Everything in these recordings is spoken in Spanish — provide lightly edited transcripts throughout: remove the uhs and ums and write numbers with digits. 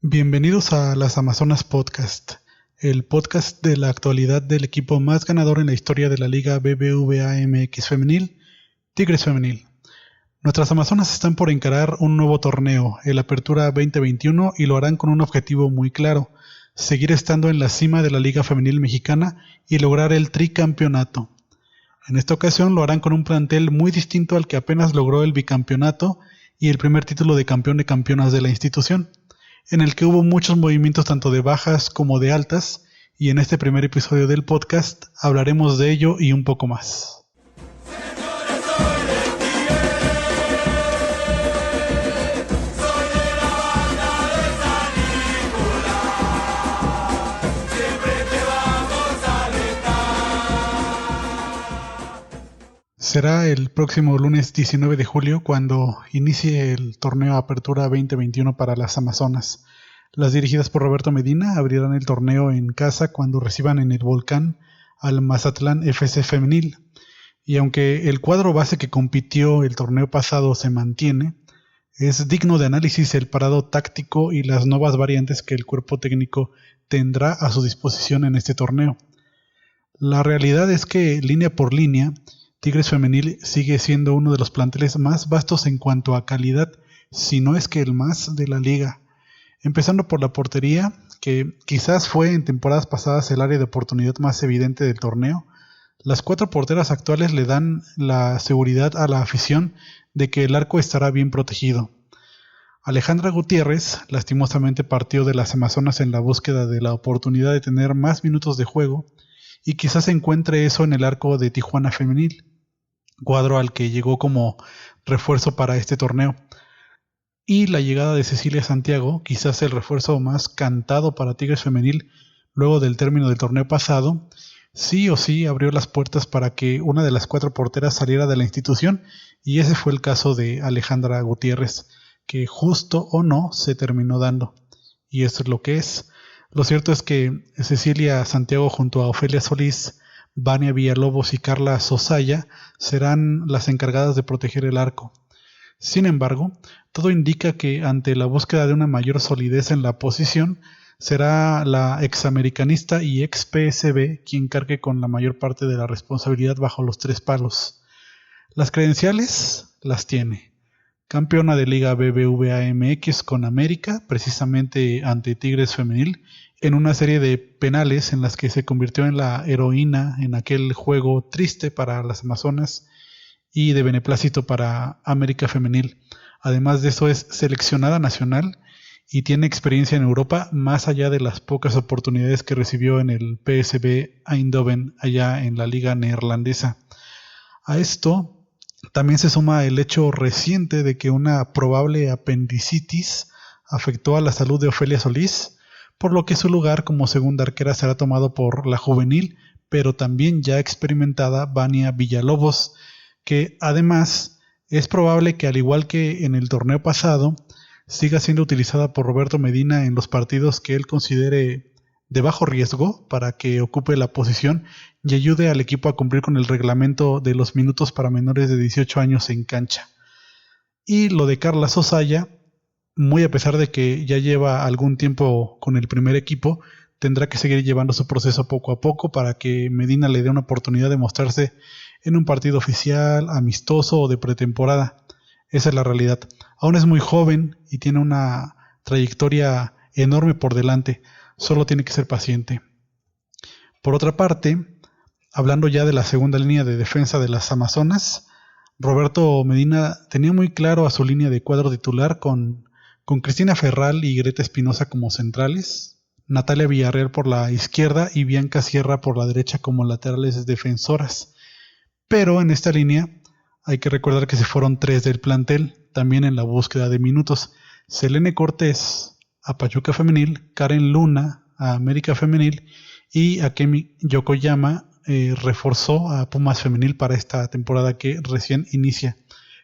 Bienvenidos a Las Amazonas Podcast, el podcast de la actualidad del equipo más ganador en la historia de la Liga BBVA MX Femenil, Tigres Femenil. Nuestras Amazonas están por encarar un nuevo torneo, el Apertura 2021, y lo harán con un objetivo muy claro: seguir estando en la cima de la Liga Femenil Mexicana y lograr el tricampeonato. En esta ocasión lo harán con un plantel muy distinto al que apenas logró el bicampeonato y el primer título de campeón de campeonas de la institución, en el que hubo muchos movimientos tanto de bajas como de altas, y en este primer episodio del podcast hablaremos de ello y un poco más. Será el próximo lunes 19 de julio cuando inicie el torneo Apertura 2021 para las Amazonas. Las dirigidas por Roberto Medina abrirán el torneo en casa cuando reciban en el Volcán al Mazatlán FC Femenil. Y aunque el cuadro base que compitió el torneo pasado se mantiene, es digno de análisis el parado táctico y las nuevas variantes que el cuerpo técnico tendrá a su disposición en este torneo. La realidad es que, línea por línea, Tigres Femenil sigue siendo uno de los planteles más vastos en cuanto a calidad, si no es que el más de la liga. Empezando por la portería, que quizás fue en temporadas pasadas el área de oportunidad más evidente del torneo. Las 4 porteras actuales le dan la seguridad a la afición de que el arco estará bien protegido. Alejandra Gutiérrez lastimosamente partió de las Amazonas en la búsqueda de la oportunidad de tener más minutos de juego, y quizás encuentre eso en el arco de Tijuana Femenil, cuadro al que llegó como refuerzo para este torneo. Y la llegada de Cecilia Santiago, quizás el refuerzo más cantado para Tigres Femenil luego del término del torneo pasado, sí o sí abrió las puertas para que una de las 4 porteras saliera de la institución, y ese fue el caso de Alejandra Gutiérrez, que justo o no se terminó dando. Y esto es lo que es. Lo cierto es que Cecilia Santiago junto a Ofelia Solís, Vania Villalobos y Carla Sosaya serán las encargadas de proteger el arco. Sin embargo, todo indica que ante la búsqueda de una mayor solidez en la posición, será la examericanista y ex PSV quien cargue con la mayor parte de la responsabilidad bajo los 3 palos. Las credenciales las tiene. Campeona de Liga BBVA MX con América, precisamente ante Tigres Femenil, en una serie de penales en las que se convirtió en la heroína en aquel juego triste para las Amazonas y de beneplácito para América Femenil. Además de eso, es seleccionada nacional y tiene experiencia en Europa más allá de las pocas oportunidades que recibió en el PSV Eindhoven allá en la liga neerlandesa. A esto también se suma el hecho reciente de que una probable apendicitis afectó a la salud de Ofelia Solís, por lo que su lugar como segunda arquera será tomado por la juvenil, pero también ya experimentada Vania Villalobos, que además es probable que, al igual que en el torneo pasado, siga siendo utilizada por Roberto Medina en los partidos que él considere de bajo riesgo para que ocupe la posición y ayude al equipo a cumplir con el reglamento de los minutos para menores de 18 años en cancha. Y lo de Carla Sosaya, muy a pesar de que ya lleva algún tiempo con el primer equipo, tendrá que seguir llevando su proceso poco a poco para que Medina le dé una oportunidad de mostrarse en un partido oficial, amistoso o de pretemporada. Esa es la realidad. Aún es muy joven y tiene una trayectoria enorme por delante. Solo tiene que ser paciente. Por otra parte, hablando ya de la segunda línea de defensa de las Amazonas, Roberto Medina tenía muy claro a su línea de cuadro titular con Cristina Ferral y Greta Espinosa como centrales, Natalia Villarreal por la izquierda y Bianca Sierra por la derecha como laterales defensoras. Pero en esta línea hay que recordar que se fueron 3 del plantel, también en la búsqueda de minutos: Selene Cortés a Pachuca Femenil, Karen Luna a América Femenil y Akemi Yokoyama reforzó a Pumas Femenil para esta temporada que recién inicia.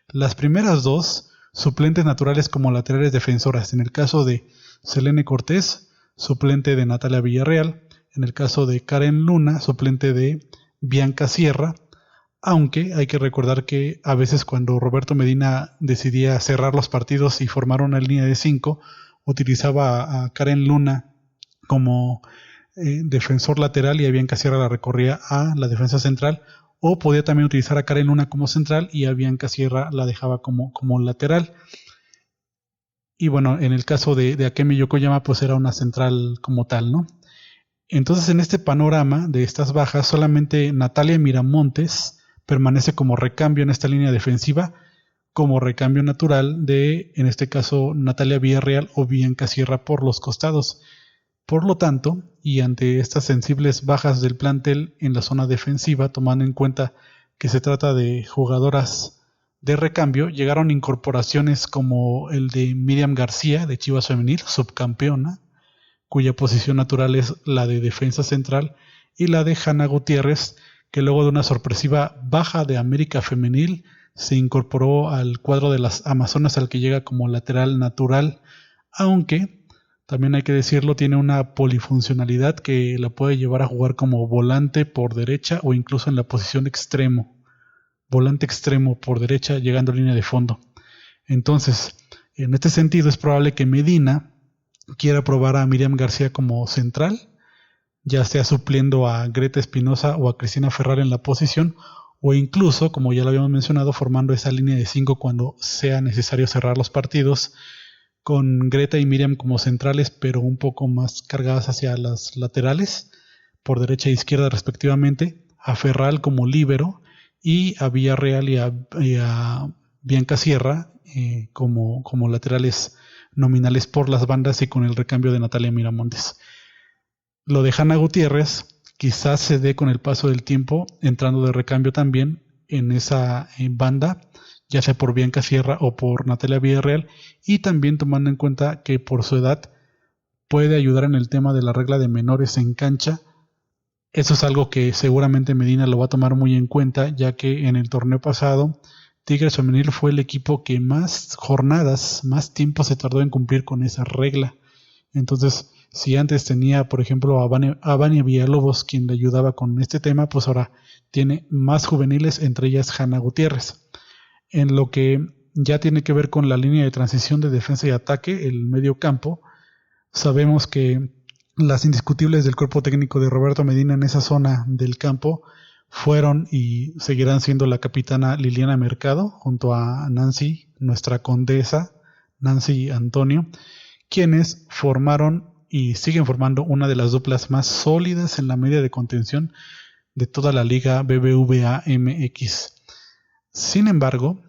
Las primeras 2 suplentes naturales como laterales defensoras, en el caso de Selene Cortés, suplente de Natalia Villarreal, en el caso de Karen Luna, suplente de Bianca Sierra, aunque hay que recordar que a veces cuando Roberto Medina decidía cerrar los partidos y formar una línea de 5, utilizaba a Karen Luna como defensor lateral y a Bianca Sierra la recorría a la defensa central, o podía también utilizar a Karen Luna como central y a Bianca Sierra la dejaba como lateral. Y bueno, en el caso de Akemi Yokoyama, pues era una central como tal, ¿no? Entonces, en este panorama de estas bajas, solamente Natalia Miramontes permanece como recambio en esta línea defensiva, como recambio natural de, en este caso, Natalia Villarreal o Bianca Sierra por los costados. Por lo tanto, y ante estas sensibles bajas del plantel en la zona defensiva, tomando en cuenta que se trata de jugadoras de recambio, llegaron incorporaciones como el de Miriam García de Chivas Femenil, subcampeona, cuya posición natural es la de defensa central, y la de Hanna Gutiérrez, que luego de una sorpresiva baja de América Femenil se incorporó al cuadro de las Amazonas, al que llega como lateral natural, aunque también hay que decirlo, tiene una polifuncionalidad que la puede llevar a jugar como volante por derecha o incluso en la posición extremo, volante extremo por derecha llegando a línea de fondo. Entonces, en este sentido es probable que Medina quiera probar a Miriam García como central, ya sea supliendo a Greta Espinosa o a Cristina Ferrar en la posición, o incluso, como ya lo habíamos mencionado, formando esa línea de 5 cuando sea necesario cerrar los partidos, con Greta y Miriam como centrales, pero un poco más cargadas hacia las laterales, por derecha e izquierda respectivamente, a Ferral como líbero y a Villarreal y a Bianca Sierra como laterales nominales por las bandas y con el recambio de Natalia Miramontes. Lo de Hanna Gutiérrez quizás se dé con el paso del tiempo, entrando de recambio también en esa banda, ya sea por Bianca Sierra o por Natalia Villarreal, y también tomando en cuenta que por su edad puede ayudar en el tema de la regla de menores en cancha. Eso es algo que seguramente Medina lo va a tomar muy en cuenta, ya que en el torneo pasado Tigres Femenil fue el equipo que más jornadas, más tiempo se tardó en cumplir con esa regla. Entonces, si antes tenía, por ejemplo, a Vania Villalobos, quien le ayudaba con este tema, pues ahora tiene más juveniles, entre ellas Hanna Gutiérrez. En lo que ya tiene que ver con la línea de transición de defensa y ataque, el medio campo, sabemos que las indiscutibles del cuerpo técnico de Roberto Medina en esa zona del campo fueron y seguirán siendo la capitana Liliana Mercado junto a Nancy, nuestra condesa, Nancy Antonio, quienes formaron y siguen formando una de las duplas más sólidas en la media de contención de toda la liga BBVA MX. Sin embargo,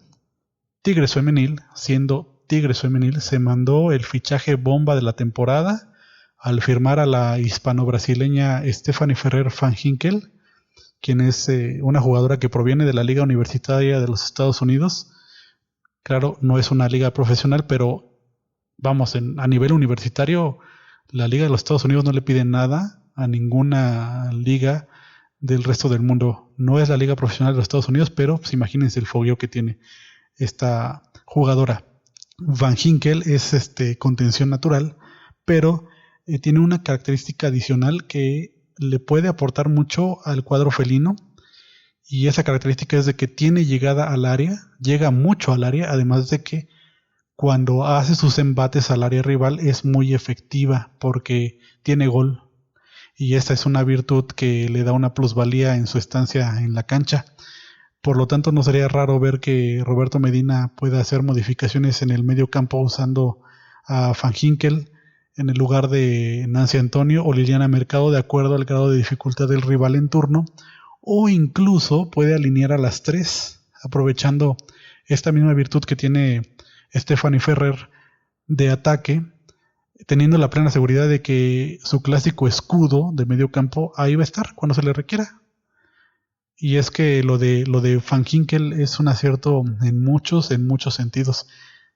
Tigres Femenil, siendo Tigres Femenil, se mandó el fichaje bomba de la temporada al firmar a la hispano-brasileña Stephanie Ferrer Van Ginkel, quien es una jugadora que proviene de la Liga Universitaria de los Estados Unidos. Claro, no es una liga profesional, pero vamos, a nivel universitario, la Liga de los Estados Unidos no le pide nada a ninguna liga del resto del mundo. No es la liga profesional de los Estados Unidos, pero pues, imagínense el fogueo que tiene esta jugadora. Van Ginkel es contención natural, pero tiene una característica adicional que le puede aportar mucho al cuadro felino, y esa característica es de que tiene llegada al área, llega mucho al área, además de que cuando hace sus embates al área rival es muy efectiva porque tiene gol, y esta es una virtud que le da una plusvalía en su estancia en la cancha. Por lo tanto, no sería raro ver que Roberto Medina pueda hacer modificaciones en el medio campo usando a Van Ginkel en el lugar de Nancy Antonio o Liliana Mercado, de acuerdo al grado de dificultad del rival en turno, o incluso puede alinear a las tres, aprovechando esta misma virtud que tiene Stephanie Ferrer de ataque, teniendo la plena seguridad de que su clásico escudo de medio campo ahí va a estar cuando se le requiera. Y es que lo de Van Ginkel es un acierto en muchos sentidos.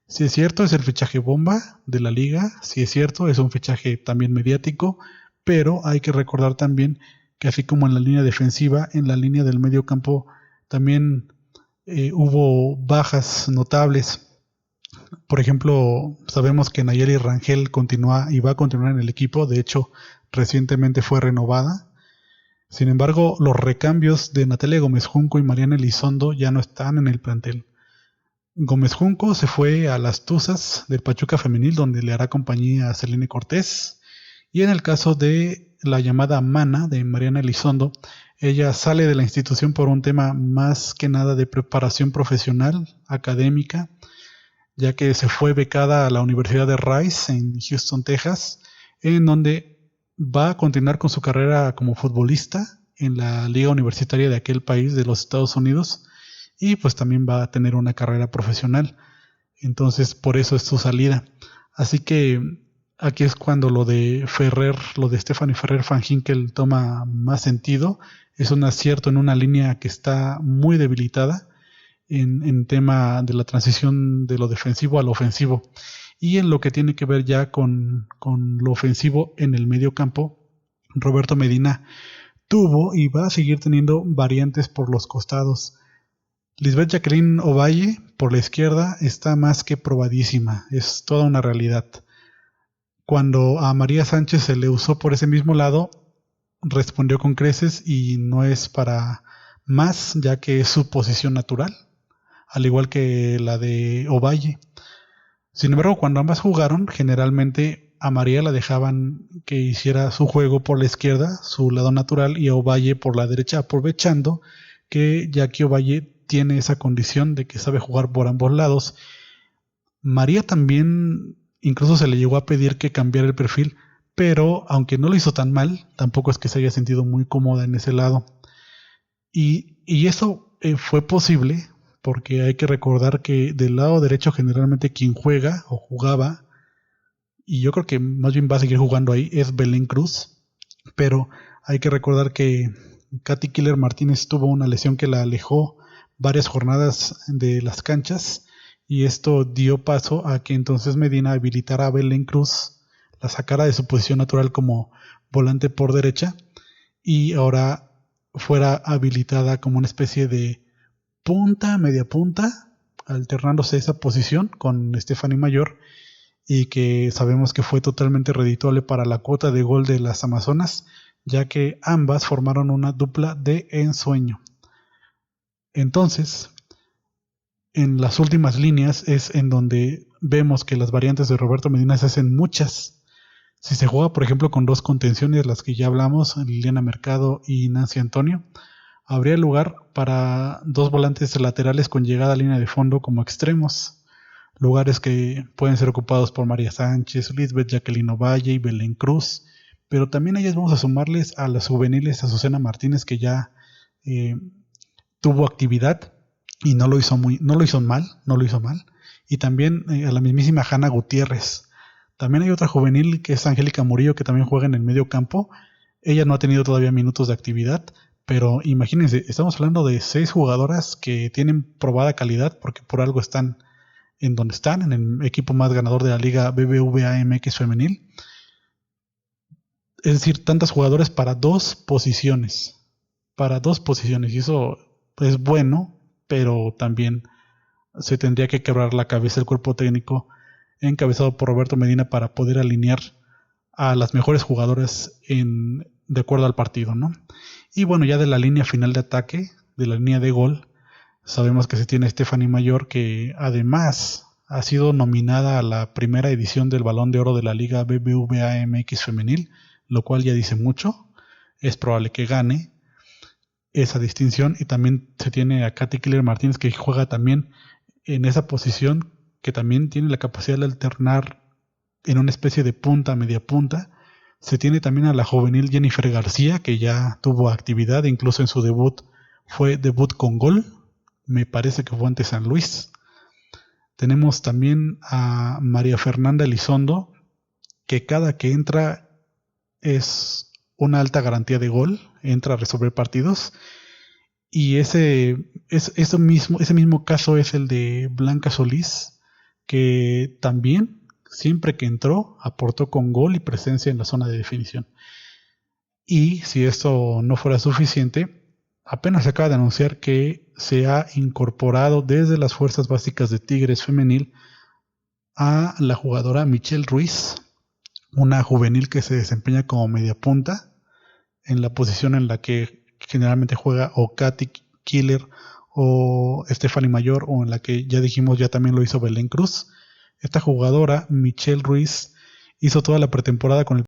Si es cierto, es el fichaje bomba de la liga. Si es cierto, es un fichaje también mediático. Pero hay que recordar también que así como en la línea defensiva, en la línea del medio campo también hubo bajas notables. Por ejemplo, sabemos que Nayeli Rangel continúa y va a continuar en el equipo. De hecho, recientemente fue renovada. Sin embargo, los recambios de Natalia Gómez Junco y Mariana Elizondo ya no están en el plantel. Gómez Junco se fue a las Tuzas del Pachuca Femenil, donde le hará compañía a Selene Cortés. Y en el caso de la llamada Mana de Mariana Elizondo, ella sale de la institución por un tema más que nada de preparación profesional, académica, ya que se fue becada a la Universidad de Rice en Houston, Texas, en donde va a continuar con su carrera como futbolista en la liga universitaria de aquel país, de los Estados Unidos, y pues también va a tener una carrera profesional. Entonces, por eso es su salida. Así que aquí es cuando lo de Ferrer, lo de Stephanie Ferrer Van Ginkel toma más sentido. Es un acierto en una línea que está muy debilitada en tema de la transición de lo defensivo a lo ofensivo. Y en lo que tiene que ver ya con lo ofensivo en el medio campo, Roberto Medina tuvo y va a seguir teniendo variantes por los costados. Lisbeth Jacqueline Ovalle por la izquierda está más que probadísima, es toda una realidad. Cuando a María Sánchez se le usó por ese mismo lado, respondió con creces y no es para más, ya que es su posición natural, al igual que la de Ovalle. Sin embargo, cuando ambas jugaron, generalmente a María la dejaban que hiciera su juego por la izquierda, su lado natural, y a Ovalle por la derecha, aprovechando que Jackie Ovalle tiene esa condición de que sabe jugar por ambos lados. María también incluso se le llegó a pedir que cambiara el perfil, pero aunque no lo hizo tan mal, tampoco es que se haya sentido muy cómoda en ese lado. Y eso fue posible porque hay que recordar que del lado derecho generalmente quien juega o jugaba, y yo creo que más bien va a seguir jugando ahí, es Belén Cruz, pero hay que recordar que Katy Killer Martínez tuvo una lesión que la alejó varias jornadas de las canchas, y esto dio paso a que entonces Medina habilitara a Belén Cruz, la sacara de su posición natural como volante por derecha, y ahora fuera habilitada como una especie de punta, media punta, alternándose esa posición con Stephanie Mayor, y que sabemos que fue totalmente redituable para la cuota de gol de las Amazonas, ya que ambas formaron una dupla de ensueño. Entonces, en las últimas líneas es en donde vemos que las variantes de Roberto Medina se hacen muchas. Si se juega, por ejemplo, con dos contenciones, las que ya hablamos, Liliana Mercado y Nancy Antonio, habría lugar para dos volantes laterales con llegada a línea de fondo como extremos, lugares que pueden ser ocupados por María Sánchez, Lisbeth Jacqueline Ovalle y Belén Cruz, pero también a ellas vamos a sumarles a las juveniles Azucena Martínez, que ya tuvo actividad y no lo hizo mal, y también a la mismísima Hanna Gutiérrez. También hay otra juvenil que es Angélica Murillo, que también juega en el medio campo. Ella no ha tenido todavía minutos de actividad, pero imagínense, estamos hablando de 6 jugadoras que tienen probada calidad porque por algo están en donde están, en el equipo más ganador de la liga BBVA MX femenil. Es decir, tantas jugadoras para dos posiciones, y eso es bueno, pero también se tendría que quebrar la cabeza el cuerpo técnico encabezado por Roberto Medina para poder alinear a las mejores jugadoras de acuerdo al partido, ¿no? Y bueno, ya de la línea final de ataque, de la línea de gol, sabemos que se tiene Stephanie Mayor, que además ha sido nominada a la primera edición del Balón de Oro de la Liga BBVA MX femenil, lo cual ya dice mucho. Es probable que gane esa distinción, y también se tiene a Katy Killer Martínez, que juega también en esa posición, que también tiene la capacidad de alternar en una especie de punta, media punta. Se tiene también a la juvenil Jennifer García, que ya tuvo actividad, incluso en su debut fue debut con gol, me parece que fue ante San Luis. Tenemos también a María Fernanda Elizondo, que cada que entra es una alta garantía de gol, entra a resolver partidos. Y ese mismo caso es el de Blanca Solís, que también, siempre que entró, aportó con gol y presencia en la zona de definición. Y si esto no fuera suficiente, apenas se acaba de anunciar que se ha incorporado desde las fuerzas básicas de Tigres femenil a la jugadora Michelle Ruiz, una juvenil que se desempeña como media punta, en la posición en la que generalmente juega o Katy Killer o Stephanie Mayor, o en la que ya dijimos ya también lo hizo Belén Cruz. Esta jugadora, Michelle Ruiz, hizo toda la pretemporada con el